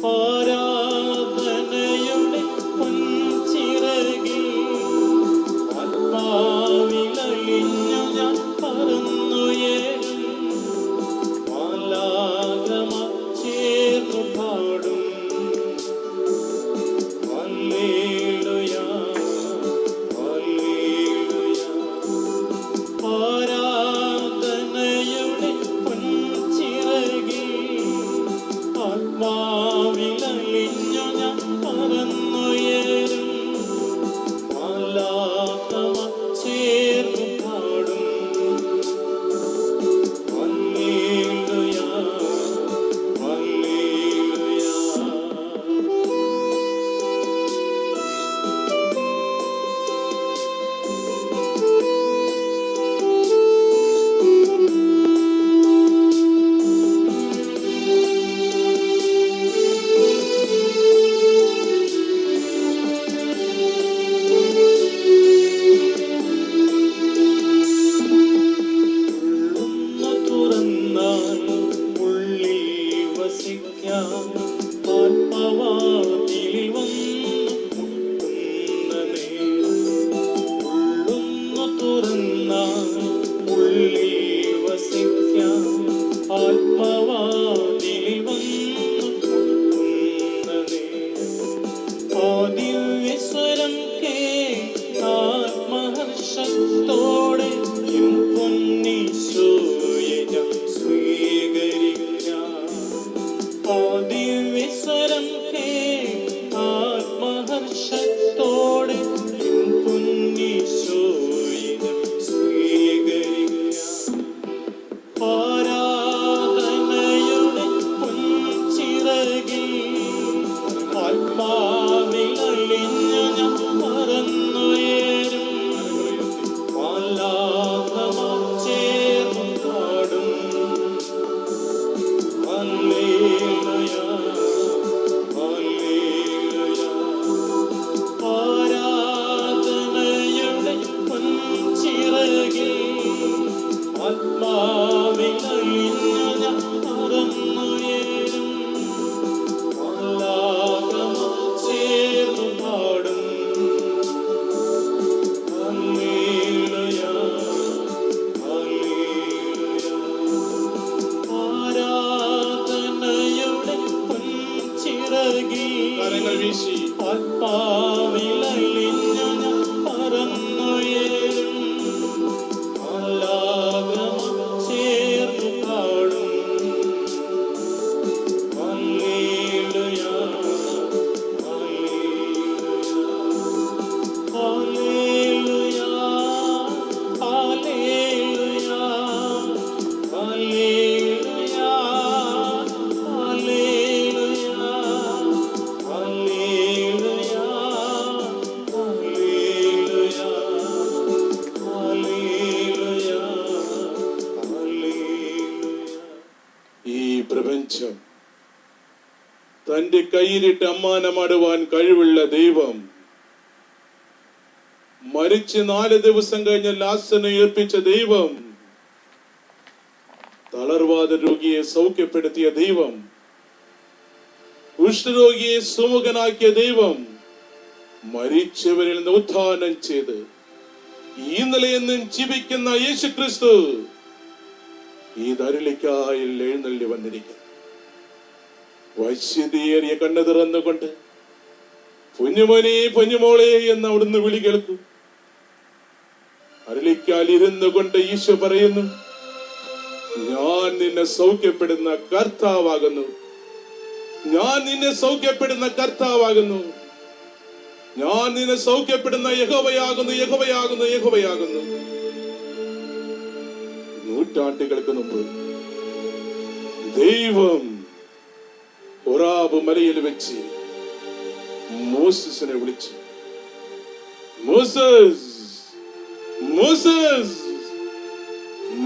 ആരാധനയുടെ പൊൻചിറകിൽ ആത്മാവിലലിഞ്ഞു ഞാൻ പറന്നുയരും. മാലാഖമാർ ചേർന്നു പാടും ഹല്ലേലൂയ ഹല്ലേലൂയ. ആരാധനയുടെ പൊൻചിറകിൽ ആത്മാവിലലിഞ്ഞു ഞാൻ പറന്നുയരും. മാലാഖമാർ ചേർന്നു പാടും ഹല്ലേലൂയ ഹല്ലേലൂയ. ഉള്ളൊന്നു തുറന്നാൽ ഉള്ളിൽ വസിക്കാം. ആത്മവാതിലിൽ വന്നു മുട്ടുന്ന നേരം. ഉള്ളൊന്നു തുറന്നാൽ ഉള്ളിൽ വസിക്കാം. ആത്മവാതിലിൽ വന്നു മുട്ടുന്ന നേരം. ആ ദിവ്യസ്വരം ആത്മഹർഷത്തോടെ എൻ പൊന്നീശോയെ ഞാൻ സ്വീകരിക്കാം. ആ ദിവ്യസ്വരം ആത്മഹർഷത്തോടെ എൻ പൊന്നീശോയെ ഞാൻ സ്വീകരിക്കാം. ആരാധനയുടെ പൊൻചിറകിൽ ആത്മാവിലലിഞ്ഞു ഞാൻ പറന്നുയരും. മാലാഖമാർ ചേർന്നു പാടും ഹല്ലേലൂയ ഹല്ലേലൂയ. ആരാധനയുടെ പൊൻചിറകിൽ ആത്മാവിലലിഞ്ഞു ഞാൻ പറന്നുയരും. മാലാഖമാർ ചേർന്നു പാടും ഹല്ലേലൂയ ഹല്ലേലൂയ. ആരാധനയുടെ പൊൻചിറകിൽ കരങ്ങൾ വീശി ആത്മാവിലലിഞ്ഞു ഞാൻ പറന്നുയരും. മാലാഖമാർ ചേർന്നു പാടും hallelujah hallelujah hallelujah hallelujah hallelujah hallelujah hallelujah hallelujah hallelujah. ഈ പ്രപഞ്ചം തന്റെ കയ്യിലിട്ട് അമ്മാനമാടുവാൻ കഴിവുള്ള ദൈവം മരിച്ച് 4 ദിവസം കഴിഞ്ഞ് ലാസറിനെ ഉയർപ്പിച്ച ദൈവം, തളർവാദ രോഗിയെ സൗഖ്യപ്പെടുത്തിയ ദൈവം, കുഷ്ഠരോഗിയെ സുമുഖനാക്കിയ ദൈവം, മരിച്ചവരിൽ നിന്ന് ഉത്ഥാനം ചെയ്ത് ഈ നിലയെന്നും ജീവിക്കുന്ന യേശു ക്രിസ്തു ഈ ധരളിക്കായിൽ എഴുന്നള്ളി വന്നിരിക്കുന്നു. വശ്യതയേറിയ കണ്ണു തുറന്നുകൊണ്ട് പൊന്നുമോനെ പൊന്നുമോളെ എന്ന് അവിടുന്ന് വിളി കേൾക്കും. അരളിക്കാൽ ഇരുന്നു കൊണ്ട് ഈശോ പറയുന്നു, ഞാൻ നിന്നെ സൗഖ്യപ്പെടുന്ന കർത്താവാകുന്നു. ഞാൻ നിന്നെ സൗഖ്യപ്പെടുന്ന കർത്താവാകുന്നു. ഞാൻ നിന്നെ സൗഖ്യപ്പെടുന്ന യഹോവയാകുന്നു, യഹോവയാകുന്നു, യഹോവയാകുന്നു. നൂറ്റാണ്ടുകൾക്ക് മുമ്പ് ദൈവം ഹോറാബ് മലയിൽ വെച്ച് മോസസിനെ വിളിച്ചു. മോസസ്, മോസസ്,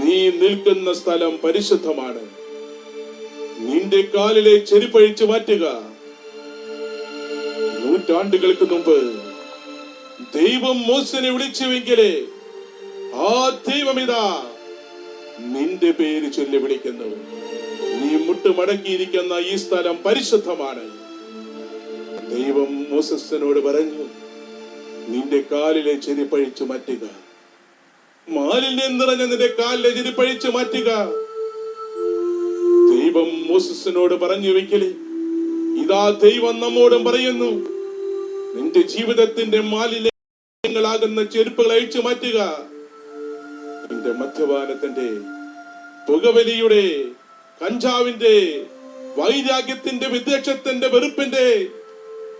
നീ നിൽക്കുന്ന സ്ഥലം പരിശുദ്ധമാണ്. നിന്റെ കാലിലെ ചെരുപ്പഴിച്ചു മാറ്റുക. നൂറ്റാണ്ടുകൾക്ക് മുമ്പ് ദൈവം മോസനെ വിളിച്ചുവെങ്കിലേ ആ ദൈവം ഇതാ നിന്റെ പേര് ചൊല്ലി വിളിക്കുന്നു. നീ മുട്ടുമടക്കിയിരിക്കുന്ന ഈ സ്ഥലം പരിശുദ്ധമാണ്. ദൈവം മോസസിനോട് പറഞ്ഞു, നിന്റെ കാലിലെ ചെരിപ്പഴിച്ചു മാറ്റുക. മാലിന്യം നിറഞ്ഞ നിന്റെ കാലിലെ ചെരിപ്പഴിച്ചു മാറ്റുക. ദൈവം മോസസിനോട് പറഞ്ഞു വെക്കല്, ഇതാ ദൈവം നമ്മോടും പറയുന്നു, നിന്റെ ജീവിതത്തിന്റെ മാലിന്യങ്ങളാകുന്ന ചെരുപ്പുകൾ അഴിച്ചു മാറ്റുക. നിന്റെ മദ്യപാനത്തിന്റെ, പുകവലിയുടെ, കഞ്ചാവിന്റെ, വൈരാഗ്യത്തിന്റെ, വിദ്വേഷത്തിന്റെ, വെറുപ്പിന്റെ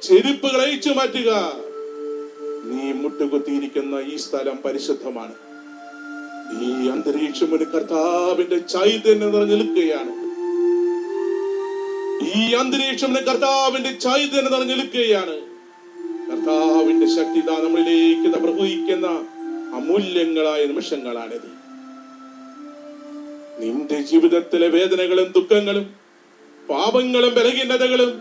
ചെരുപ്പുകൾ അഴിച്ചു മാറ്റുക. നീ മുട്ടുകുത്തിയിരിക്കുന്ന ഈ സ്ഥലം പരിശുദ്ധമാണ്. ഈ അന്തരീക്ഷം ഒരു കർത്താവിന്റെ ചൈതന്യം നിറഞ്ഞു നിൽക്കുകയാണ്. ഈ അന്തരീക്ഷം കർത്താവിന്റെ ചൈതന്യം നിറഞ്ഞു നിൽക്കുകയാണ്. കർത്താവിന്റെ ശക്തി നമ്മളിലേക്ക് പ്രവഹിക്കുന്ന അമൂല്യങ്ങളായ നിമിഷങ്ങളാണിത്. നിന്റെ ജീവിതത്തിലെ വേദനകളും ദുഃഖങ്ങളും പാപങ്ങളും ബലഹീനതകളും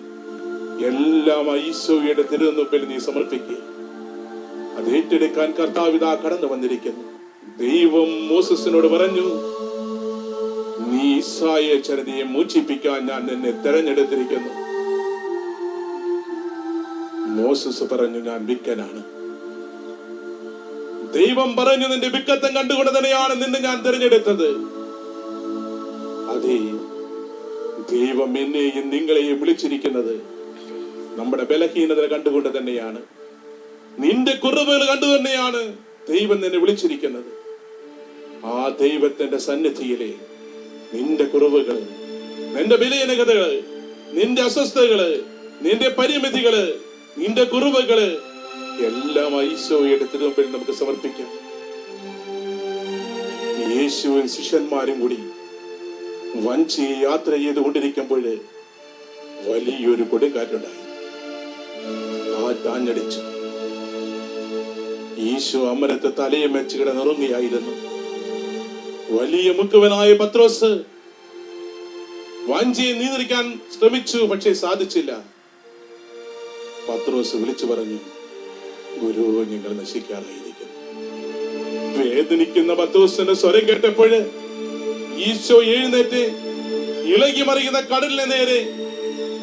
എല്ലാം ഈശോയുടെ തിരുമുമ്പിൽ നീ സമർപ്പിക്കുക. അത് ഏറ്റെടുക്കാൻ കർത്താവ് കടന്നു വന്നിരിക്കുന്നു. ദൈവം മോസസിനോട് പറഞ്ഞു, നീ ഇസ്രായേൽ ജനതയെ മോചിപ്പിക്കാൻ ഞാൻ നിന്നെ തെരഞ്ഞെടുത്തിരിക്കുന്നു. മോസസ് പറഞ്ഞു, ഞാൻ വിക്കനാണ്. ദൈവം പറഞ്ഞു, നിന്റെ വിക്കത്തം കണ്ടുകൊണ്ട് തന്നെയാണ് നിന്നെ ഞാൻ തിരഞ്ഞെടുത്തത്. അതെ, ദൈവം എന്നെയും നിങ്ങളെയും വിളിച്ചിരിക്കുന്നത് നമ്മുടെ ബലഹീനത കണ്ടുകൊണ്ട് തന്നെയാണ്. നിന്റെ കുറവുകൾ കണ്ടു തന്നെയാണ് ദൈവം നിന്നെ വിളിച്ചിരിക്കുന്നത്. ആ ദൈവത്തിന്റെ സന്നിധിയിലെ നിന്റെ കുറവുകൾ, നിന്റെ ബലഹീനതകള്, നിന്റെ അസ്വസ്ഥതകള്, നിന്റെ പരിമിതികള്, നിന്റെ കുറവുകള് എല്ലാം ഈശോയുടെ തിരുമുമ്പിൽ നമുക്ക് സമർപ്പിക്കാം. യേശുവും ശിഷ്യന്മാരും കൂടി വഞ്ചി യാത്ര ചെയ്തുകൊണ്ടിരിക്കുമ്പോൾ വലിയൊരു കൊടുങ്കാറ്റുണ്ടായി. കാറ്റാഞ്ഞടിച്ചു. ഈശോ അമരത്ത് തലയും വെച്ച് കിടന്നുറങ്ങുകയായിരുന്നു. വലിയ മുക്കുവനായ പത്രോസ് വഞ്ചിയെ നിയന്ത്രിക്കാൻ ശ്രമിച്ചു, പക്ഷേ സാധിച്ചില്ല. പത്രോസ് വിളിച്ചു പറഞ്ഞു, ഗുരു, നിങ്ങൾ നശിക്കാറായിരിക്കുന്നു. വേദനിക്കുന്ന പത്രോസിന്റെ സ്വരം കേട്ടപ്പോൾ ഈശോ എഴുന്നേറ്റ് ഇളകി മറിയുന്ന കടലിനെ നേരെ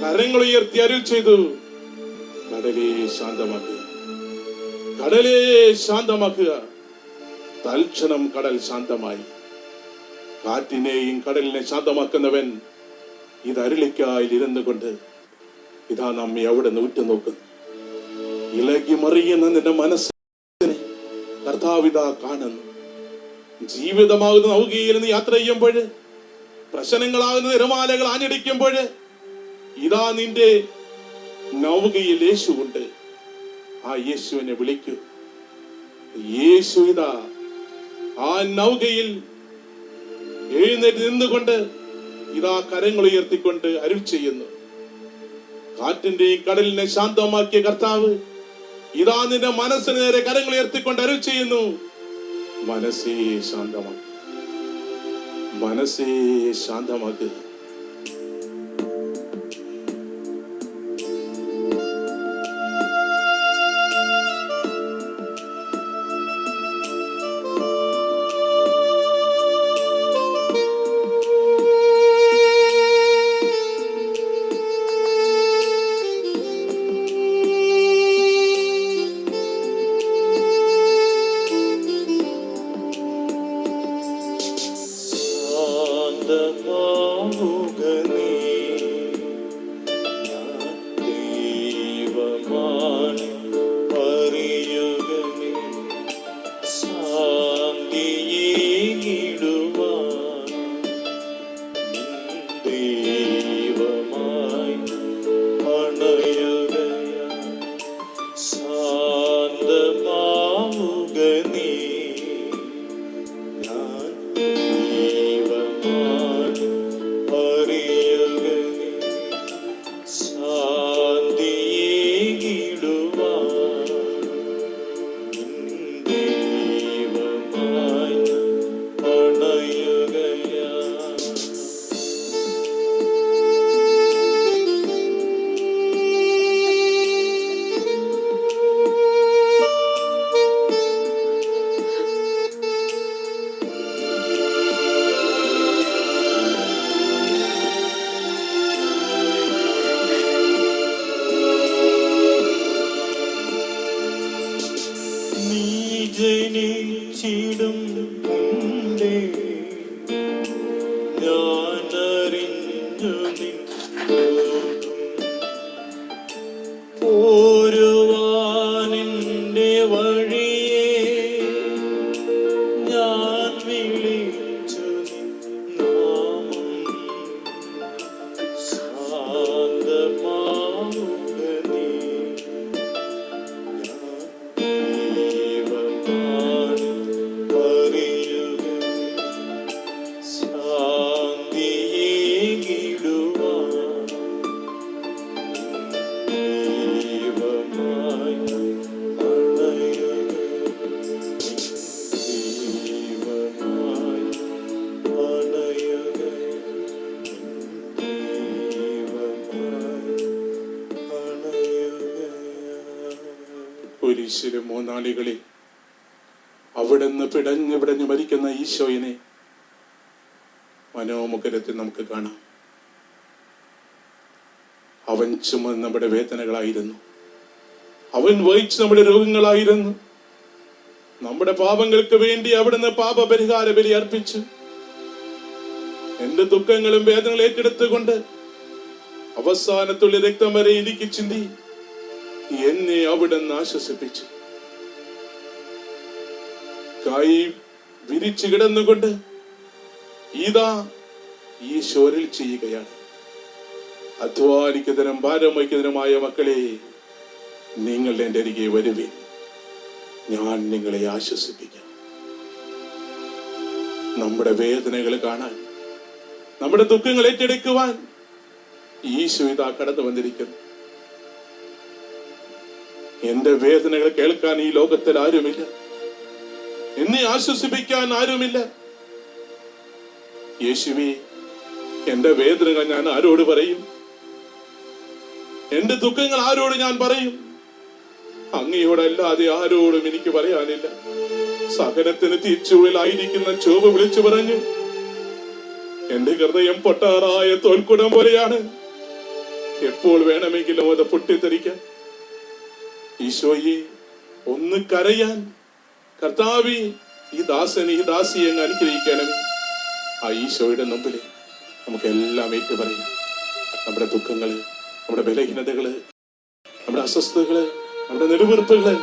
കരങ്ങൾ ഉയർത്തി അരുൾ ചെയ്തു, കടലേ ശാന്തമാക്കുക, കടലേ ശാന്തമാക്കുക. തൽക്ഷണം കടൽ ശാന്തമായി. കാറ്റിനെയും കടലിനെ ശാന്തമാക്കുന്നവൻ ഇത് അരുളിക്കായിൽ ഇരുന്നു കൊണ്ട് ഇതാ നമ്മെ അവിടെ നിന്ന് ഉറ്റുനോക്കുന്നു. ഇളകി മറിയുന്ന നിന്റെ മനസ്സിനെ കർത്താവിതാ കാണുന്നു. ജീവിതമാകുന്ന നൗകയിൽ നിന്ന് യാത്ര ചെയ്യുമ്പോൾ, പ്രശ്നങ്ങളാകുന്ന നിരമാലകൾ ആഞ്ഞടിക്കുമ്പോൾ, ഇതാ നിന്റെ നൗകയിൽ യേശുവുണ്ട്. ആ യേശുവിനെ വിളിക്കൂ. യേശു ഇതാ ആ നൗകയിൽ എഴുന്നേറ്റ് നിന്നുകൊണ്ട് ഇതാ കരങ്ങൾ ഉയർത്തിക്കൊണ്ട് അരുൾ ചെയ്യുന്നു. കാറ്റിന്റെയും കടലിനെ ശാന്തമാക്കിയ കർത്താവ് ഇതാ നിന്റെ മനസ്സിന് നേരെ കരങ്ങൾ ഉയർത്തിക്കൊണ്ട് അരുൾ ചെയ്യുന്നു, മനസ്സേ ശാന്തമാക്കുക, മനസ്സേ ശാന്തമാക്കുക. ശാന്തമാവൂ പോരുവാനിന്റെ വഴിയെ ഞാൻ വിളിച്ചു നാമം ശാന്തമാവുക നീ. ദൈവമാണ് അറിയുക ശാന്തിയേകിടുവാൻ ദൈവമായി അണയുക ദൈവമായി അണയുക ദൈവമായി അണയുക. കുരിശിലെ മൂന്നാളികളിൽ അവിടുന്ന് പിടഞ്ഞു പിടഞ്ഞു മരിക്കുന്ന ഈശോയിനെ മനോമുഖരത്തിൽ നമുക്ക് കാണാം. അവൻ ചുമന്ന് നമ്മുടെ വേദനകളായിരുന്നു, അവൻ വഹിച്ച് നമ്മുടെ രോഗങ്ങളായിരുന്നു. നമ്മുടെ പാപങ്ങൾക്ക് വേണ്ടി അവിടുന്ന് പാപപരിഹാര ബലി അർപ്പിച്ചു. എന്റെ ദുഃഖങ്ങളും വേദനകളും ഏറ്റെടുത്തുകൊണ്ട് അവസാനത്തുള്ള രക്തം വരെ എനിക്ക് ചിന്തി എന്നെ അവിടുന്ന് ആശ്വസിപ്പിച്ചു. കൈ വിരിച്ചു കിടന്നുകൊണ്ട് ഇതാ ഈശോരിൽ ചെയ്യുകയാണ്. അധ്വാനിക്കുന്നതിനും ഭാരം വഹിക്കുന്നതിനുമായ മക്കളെ, നിങ്ങൾ എൻ്റെ അരികെ വരുവിൻ, ഞാൻ നിങ്ങളെ ആശ്വസിപ്പിക്കാം. നമ്മുടെ വേദനകൾ കാണാൻ, നമ്മുടെ ദുഃഖങ്ങൾ ഏറ്റെടുക്കുവാൻ ഈശോ ഇതാ കടന്നു വന്നിരിക്കുന്നു. എന്റെ വേദനകൾ കേൾക്കാൻ ഈ ലോകത്തിൽ ആരുമില്ല, എന്നെ ആശ്വസിപ്പിക്കാൻ ആരുമില്ല. യേശുവേ, എന്റെ വേദനകൾ ഞാൻ ആരോട് പറയും? എന്റെ ദുഃഖങ്ങൾ ആരോട് ഞാൻ പറയും? അങ്ങയോടല്ലാതെ ആരോടും എനിക്ക് പറയാനില്ല. സഹനത്തിന് തീച്ചുള്ളിലായിരിക്കുന്ന ചോവ് വിളിച്ചു പറഞ്ഞു, എന്റെ ഹൃദയം പൊട്ടാറായ തോൽക്കുടം പോലെയാണ്, എപ്പോൾ വേണമെങ്കിലും അത് പൊട്ടിത്തെറിക്കാൻ. ഈശോയെ, ഒന്ന് കരയാൻ കർത്താവേ, ഈ ദാസനെ ഈ ദാസിയെ അങ്ങ് അനുഗ്രഹിക്കണമേ. ആ ഈശോയുടെ മുമ്പിൽ നമുക്ക് എല്ലാം ഏറ്റു പറയാം. നമ്മുടെ ദുഃഖങ്ങള്, നമ്മുടെ ബലഹീനതകള്, നമ്മുടെ അസ്വസ്ഥതകള്, നമ്മുടെ നെടുവീർപ്പുകള്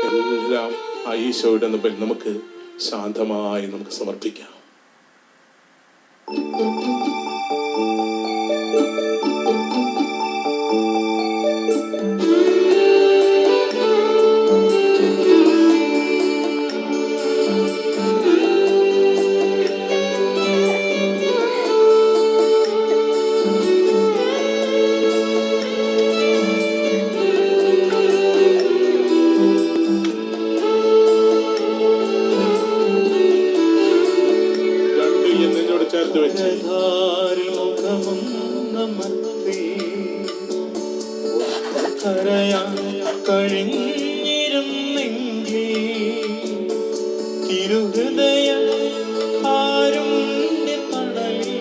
എല്ലാം ആ ഈശോയുടെ മുമ്പിൽ നമുക്ക് ശാന്തമായി നമുക്ക് സമർപ്പിക്കാം. കഴിഞ്ഞിരുന്നെങ്കിൽ തിരുഹൃദയ കാരുണ്യ തണലിൽ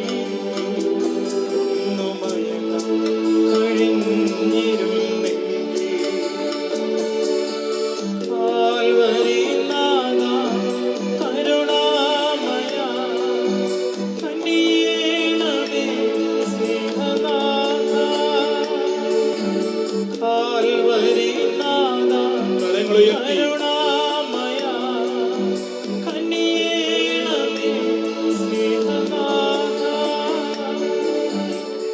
കഴിഞ്ഞിരുന്നെങ്കിൽ കാൽവരിനാഥ കരുണാമയ കനിയേണമേ സ്നേഹനാഥ കാൽവരിനാഥ കരുണാമയ കനിയേണമേ സ്നേഹനാഥ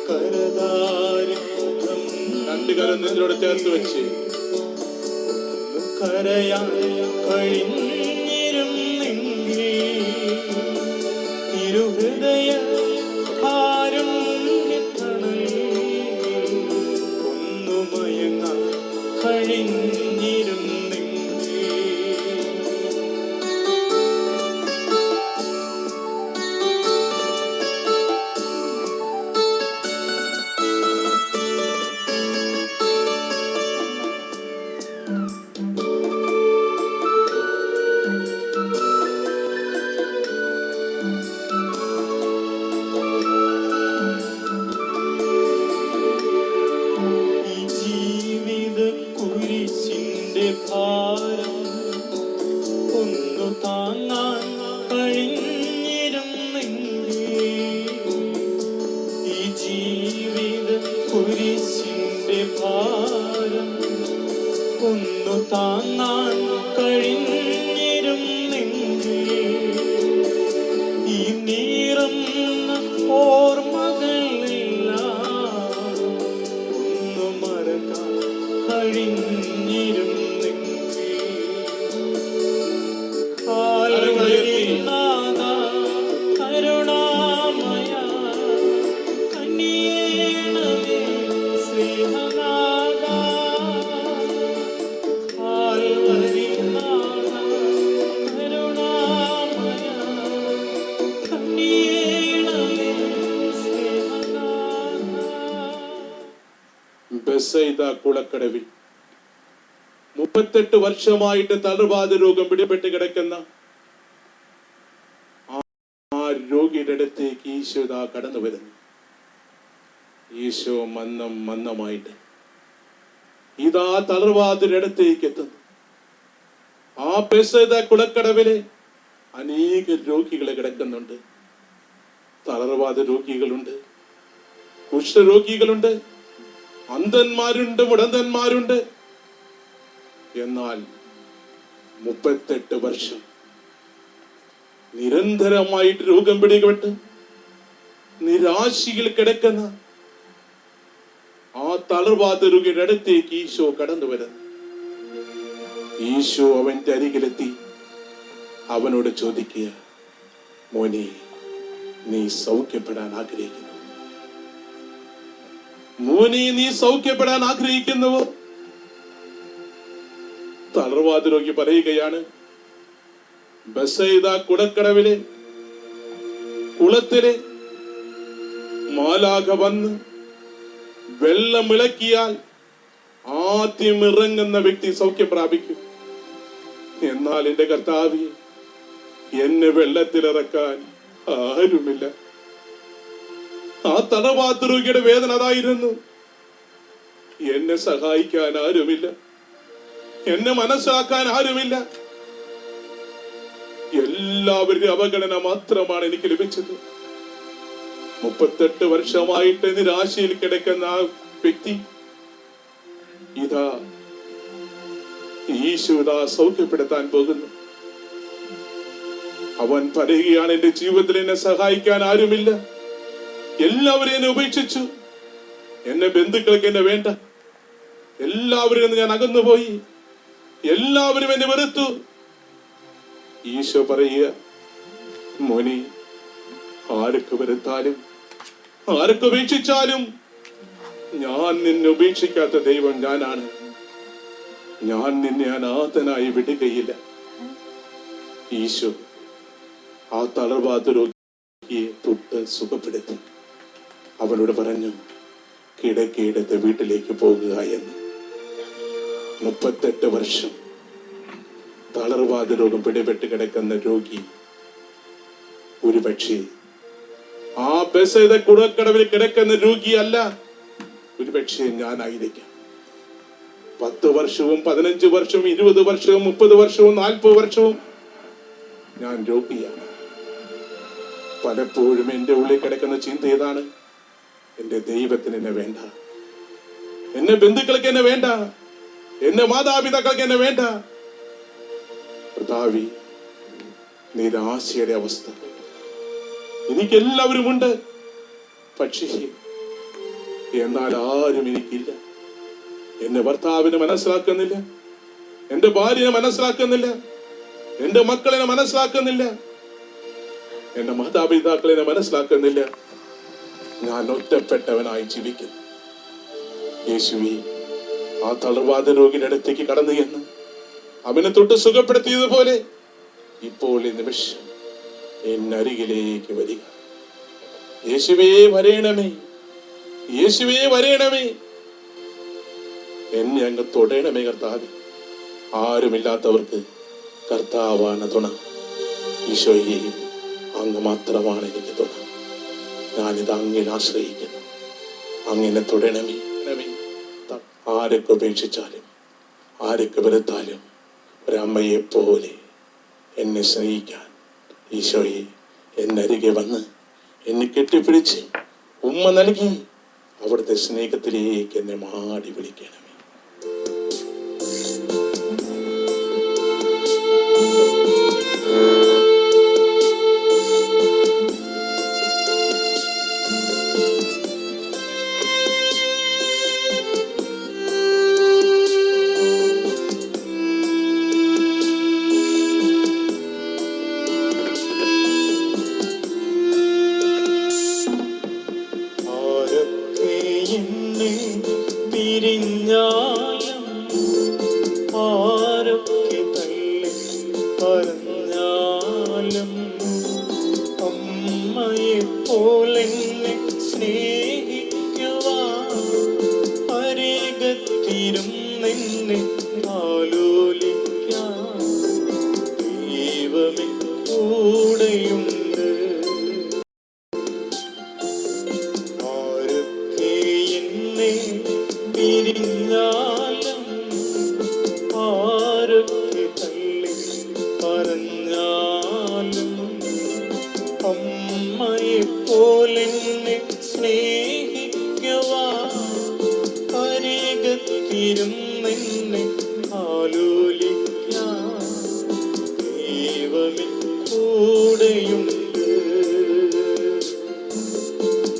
കരതാരി മുഖം രണ്ട് കരം നെഞ്ചോട് ചേർത്ത് വെച്ച് കരയാൻ കഴിഞ്ഞിരുന്നെങ്കിൽ തിരുഹൃദയ കാരുണ്യത്തണലിൽ ഒന്നു മയങ്ങാൻ കഴിഞ്ഞിരുന്നെങ്കിൽ. ഈ ജീവിത കുരിശിന്റെ ഒന്നു താങ്ങാൻ കഴിഞ്ഞിരുന്നെങ്കിൽ ഈ നീറുന്ന ഓർമ്മകളെല്ലാം ഒന്നു മറക്കാൻ കഴിഞ്ഞിരുന്നെങ്കിൽ കാൽവരിനാഥ കരുണാമയ കനിയേണമേ സ്നേഹനാഥ കാൽവരിനാഥ കരുണാമയ കനിയേണമേ സ്നേഹനാഥ. ബെസൈദ കുളക്കടവിൽ 38 വർഷമായിട്ട് തളർവാദ രോഗം പിടിപെട്ട് കിടക്കുന്ന ആ രോഗിയുടെ അടുത്തേക്ക് ഈശോ ഇതാ കടന്നു വരുന്നു. ഈശോ മന്നമായിട്ട് ഇതാ തളർവാദിന്റെ അടുത്തേക്ക് എത്തുന്നു. ആ ബെസൈദ കുളക്കടവിലെ അനേക രോഗികളെ കിടക്കുന്നുണ്ട്. തളർവാദ രോഗികളുണ്ട്, കുഷ്ഠരോഗികളുണ്ട്, അന്ധന്മാരുണ്ട്, മുടന്തന്മാരുണ്ട്. എന്നാൽ 38 വർഷം നിരന്തരമായിട്ട് രോഗം പിടിപെട്ട് നിരാശയിൽ കിടക്കുന്ന ആ തളർവാദ രോഗിയുടെ അടുത്തേക്ക് ഈശോ കടന്നു വരുന്നു. ഈശോ അവന്റെ അരികിലെത്തി അവനോട് ചോദിക്കുക, മോനെ, നീ സൗഖ്യപ്പെടാൻ ആഗ്രഹിക്കുന്നു? മോനെ, നീ സൗഖ്യപ്പെടാൻ ആഗ്രഹിക്കുന്നുവോ? തളർവാദ രോഗി പറയുകയാണ്, ബെസൈദ കുളക്കടവിലെ കുളത്തിലെ മാലാഖ വന്ന് വെള്ളമിളക്കിയാൽ ആദ്യം ഇറങ്ങുന്ന വ്യക്തി സൗഖ്യം പ്രാപിക്കും. എന്നാൽ എന്റെ കർത്താവേ, എന്നെ വെള്ളത്തിലിറക്കാൻ ആരുമില്ല. ആ തളർവാദ രോഗിയുടെ വേദന അതായിരുന്നു. എന്നെ സഹായിക്കാൻ ആരുമില്ല, എന്നെ മനസ്സിലാക്കാൻ ആരുമില്ല. എല്ലാവരുടെ അവഗണന മാത്രമാണ് എനിക്ക് ലഭിച്ചത്. 38 വർഷമായിട്ട് നിരാശയിൽ കിടക്കുന്ന ആ വ്യക്തി ഇതാ ഈശോ സൗഖ്യപ്പെടുത്താൻ പോകുന്നു. അവൻ പറയുകയാണ്, എന്റെ ജീവിതത്തിൽ എന്നെ സഹായിക്കാൻ ആരുമില്ല, എല്ലാവരും എന്നെ ഉപേക്ഷിച്ചു, എന്നെ ബന്ധുക്കൾക്ക് എന്നെ വേണ്ട, എല്ലാവരും നിന്ന് ഞാൻ അകന്നുപോയി, എല്ലാവരും എന്നെ വെറുത്തു. ഈശോ പറയുക, മോനെ, ആരൊക്കെ വെറുത്താലും ആരൊക്കെ ഉപേക്ഷിച്ചാലും ഞാൻ നിന്നെ ഉപേക്ഷിക്കാത്ത ദൈവം ഞാനാണ്. ഞാൻ നിന്നെ അനാഥനായി വിടുകയില്ല. ഈശോ ആ തളർവാദ രോഗിയെ തൊട്ട് സുഖപ്പെടുത്തി അവനോട് പറഞ്ഞു, കിടക്കയിടത്ത് വീട്ടിലേക്ക് പോകുക എന്ന്. 38 വർഷം തളർവാദ രോഗം പിടിപെട്ട് കിടക്കുന്ന രോഗി ഒരുപക്ഷെ ആ ബെസൈദ കുളക്കടവിൽ കിടക്കുന്ന രോഗിയല്ല, ഒരുപക്ഷെ ഞാനായിരിക്കാം. 10 വർഷവും 15 വർഷവും 20 വർഷവും 30 വർഷവും 40 വർഷവും ഞാൻ രോഗിയാണ്. പലപ്പോഴും എന്റെ ഉള്ളിൽ കിടക്കുന്ന ചിന്ത ഏതാണ്? എന്റെ ദൈവത്തിന് എന്നെ വേണ്ട, എന്നെ ബന്ധുക്കൾക്ക് എന്നെ വേണ്ട, എന്റെ മാതാപിതാക്കൾക്ക് എന്നെ വേണ്ട. കർത്താവേ, നിരാശയുടെ അവസ്ഥ എനിക്കെല്ലാവരുമുണ്ട്, പക്ഷേ എന്നാൽ ആരും എനിക്കില്ല. എന്റെ ഭർത്താവിനെ മനസ്സിലാക്കുന്നില്ല, എന്റെ ഭാര്യനെ മനസ്സിലാക്കുന്നില്ല, എന്റെ മക്കളെ മനസ്സിലാക്കുന്നില്ല, എന്റെ മാതാപിതാക്കളെ മനസ്സിലാക്കുന്നില്ല. ഞാൻ ഒറ്റപ്പെട്ടവനായി ജീവിക്കുന്നു. യേശുവേ, ആ തളർവാദ രോഗിയുടെ അടുത്തേക്ക് കടന്നു എന്ന് അവനെ തൊട്ട് സുഖപ്പെടുത്തിയതുപോലെ ഇപ്പോൾ ഈ നിമിഷം എന്നരികിലേക്ക് വരിക. യേശുവേ വരേണമേ, യേശുവേ വരേണമേ, എന്നെ അങ്ങ് തൊടേണമേ കർത്താവേ. ആരുമില്ലാത്തവർക്ക് കർത്താവാണ് തുണ. ഈശോയെ, അങ്ങ് മാത്രമാണ് എനിക്ക് തുണ. ഞാനിത് അങ്ങിനെ ആശ്രയിക്കുന്നു. അങ്ങനെ തൊടണമേ. ആരൊക്കെ ഉപേക്ഷിച്ചാലും ആരൊക്കെ വെറുത്താലും ഒരമ്മയെ പോലെ എന്നെ സ്നേഹിക്കാൻ ഈശോയെ എന്നരികെ വന്ന് എന്നെ കെട്ടിപ്പിടിച്ച് ഉമ്മ നൽകി അവിടുത്തെ സ്നേഹത്തിലേക്ക് എന്നെ മാടി വിളിക്കണമേ. പിരിഞ്ഞാലും ആരൊക്കെ തള്ളി പറഞ്ഞാലും അമ്മയെ പോലെന്നെ സ്നേഹിക്കുവാൻ അരികത്തിരുന്നെന്നെ ആലോലിക്കാൻ ദൈവമേ കൂടെയുണ്ട്. ആരൊക്കെ എന്നെ പിരിഞ്ഞാലും ആരൊക്കെ തള്ളി പറഞ്ഞാലും അമ്മയെ പോലെന്നെ സ്നേഹിക്കുവാൻ അരികത്തിരുന്നെന്നെ ആലോലിക്കാൻ ദൈവമേ കൂടെയുണ്ട്.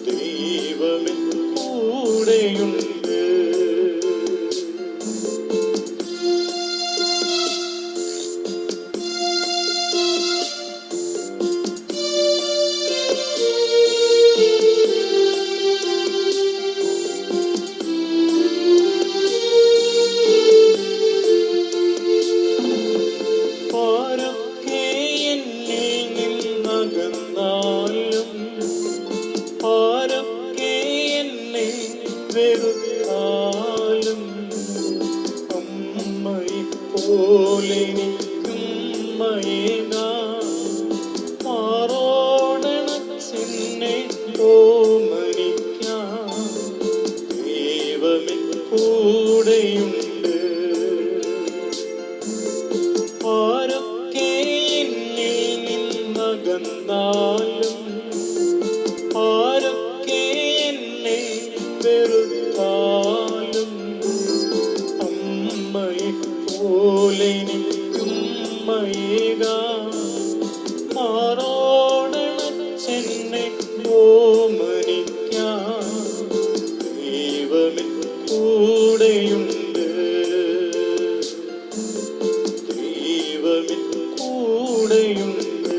ദൈവമേ കൂടെയുണ്ട്. ആരൊക്കെ എന്നിൽ നിന്നകന്നാലും ആരൊക്കെ എന്നെ വെറുത്താലും അമ്മയെ പോലെനിക്കുമ്മയേകാൻ മാറോടണച്ചെന്നെ ഓമനിക്കാൻ ദൈവമേ കൂടെയുണ്ട്. ആരൊക്കെ എന്നിൽ നിന്നകന്നാലും ആരൊക്കെ എന്നെ വെറുത്താലും അമ്മയെ പോലെനിക്കുമ്മയേകാൻ മാറോടണച്ചെന്നെ ഓമനിക്കാൻ ദൈവമേ കൂടെയുണ്ട്. ദൈവമേ കൂടെയുണ്ട്.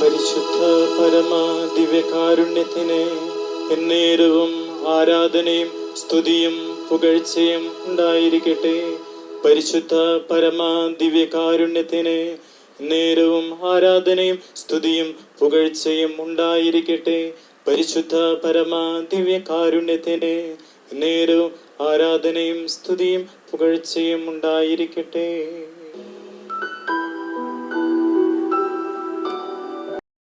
പരിശുദ്ധ പരമ ദിവ്യകാരുണ്യത്തിന് എന്നേരവും ആരാധനയും സ്തുതിയും പുകഴ്ചയും ഉണ്ടായിരിക്കട്ടെ. പരിശുദ്ധ പരമ ദിവ്യകാരുണ്യത്തിന് നേരവും ആരാധനയും സ്തുതിയും പുകഴ്ചയും ഉണ്ടായിരിക്കട്ടെ. പരിശുദ്ധ പരമ ദിവ്യകാരുണ്യത്തിന് നേരവും ആരാധനയും സ്തുതിയും പുകഴ്ചയും ഉണ്ടായിരിക്കട്ടെ.